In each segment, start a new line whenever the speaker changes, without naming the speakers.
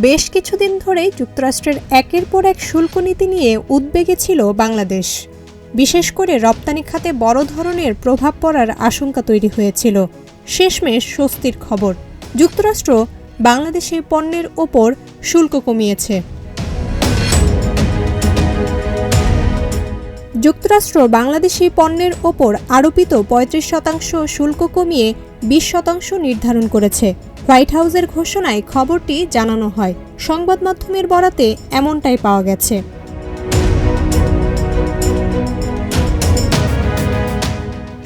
বেশ কিছুদিন ধরেই যুক্তরাষ্ট্রের একের পর এক শুল্ক নীতি নিয়ে উদ্বেগে ছিল বাংলাদেশ। বিশেষ করে রপ্তানি খাতে বড় ধরনের প্রভাব পড়ার আশঙ্কা তৈরি হয়েছিল। শেষমেশ স্বস্তির খবর, যুক্তরাষ্ট্র বাংলাদেশি পণ্যের ওপর শুল্ক কমিয়েছে। যুক্তরাষ্ট্র বাংলাদেশি পণ্যের ওপর আরোপিত ৩৫% শুল্ক কমিয়ে ২০% নির্ধারণ করেছে। হোয়াইট হাউসের ঘোষণায় খবরটি জানানো হয়। সংবাদ মাধ্যমের বরাতে এমনটাই পাওয়া গেছে।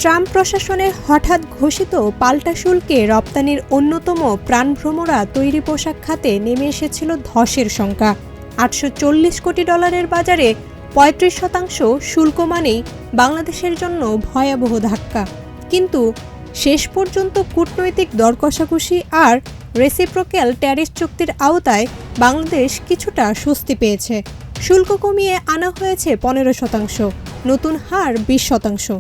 ট্রাম্প প্রশাসনের হঠাৎ ঘোষিত পাল্টা শুল্কে রপ্তানির অন্যতম প্রাণভ্রমরা তৈরি পোশাক খাতে নেমে এসেছিল ধসের শঙ্কা। $৮৪০ কোটি বাজারে ৩৫% শুল্ক মানেই বাংলাদেশের জন্য ভয়াবহ ধাক্কা। কিন্তু শেষ পর্যন্ত কূটনৈতিক দরকষাকষি আর রেসিপ্রোক্যাল ট্যারিফ চুক্তির আওতায় বাংলাদেশ কিছুটা স্বস্তি পেয়েছে। শুল্ক কমিয়ে আনা হয়েছে ১৫%, নতুন হার ২০%।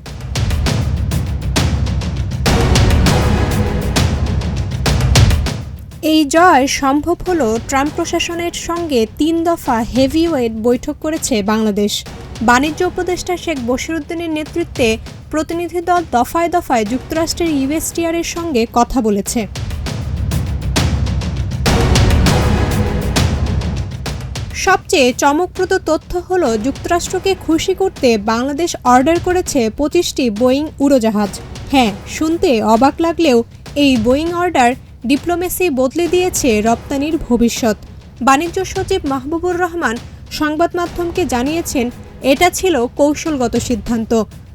এই জয় সম্ভব হলো ট্রাম্প প্রশাসনের সঙ্গে ৩ দফা হেভিওয়েট বৈঠক করেছে বাংলাদেশ। বাণিজ্য উপদেষ্টা শেখ বশিরউদ্দিনের নেতৃত্বে প্রতিনিধি দল দফায় দফায় যুক্তরাষ্ট্রের ইউএসটিআরের সঙ্গে কথা বলেছে। সবচেয়ে চমকপ্রদ তথ্য হলো, যুক্তরাষ্ট্রকে খুশি করতে বাংলাদেশ অর্ডার করেছে ২৫টি বোয়িং উড়োজাহাজ। হ্যাঁ, শুনতে অবাক লাগলেও এই বোয়িং অর্ডার ডিপ্লোমেসি বদলে দিয়েছে রপ্তানির ভবিষ্যৎ। বাণিজ্য সচিব মাহবুবুর রহমান সংবাদ মাধ্যমকে জানিয়েছেন, এটা ছিল কৌশলগত সিদ্ধান্ত।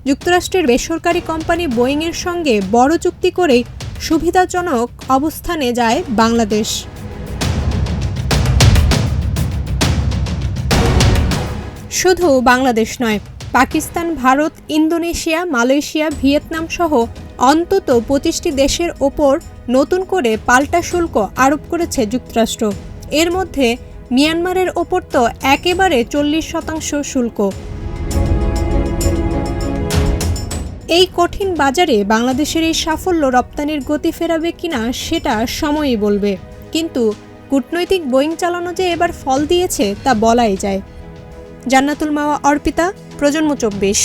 যুক্তরাষ্ট্রের বেসরকারি কোম্পানি বোয়িংয়ের সঙ্গে বড় চুক্তি করেই সুবিধাজনক অবস্থানে যায় বাংলাদেশ। শুধু বাংলাদেশ নয়, Pakistan, Bharat, Indonesia, Malaysia, Vietnam সহ অন্তত ২৫টি দেশের ওপর নতুন করে পাল্টা শুল্ক আরোপ করেছে যুক্তরাষ্ট্র। এর মধ্যে মিয়ানমারের ওপর তো একেবারে ৪০% শুল্ক। এই কঠিন বাজারে বাংলাদেশের এই সাফল্য রপ্তানির গতি ফেরাবে কিনা সেটা সময়ই বলবে। কিন্তু কূটনৈতিক বোয়িং চালানো যে এবার ফল দিয়েছে তা বলাই যায়। জান্নাতুল মাওয়া, অর্পিতা, প্রজন্ম ২৪।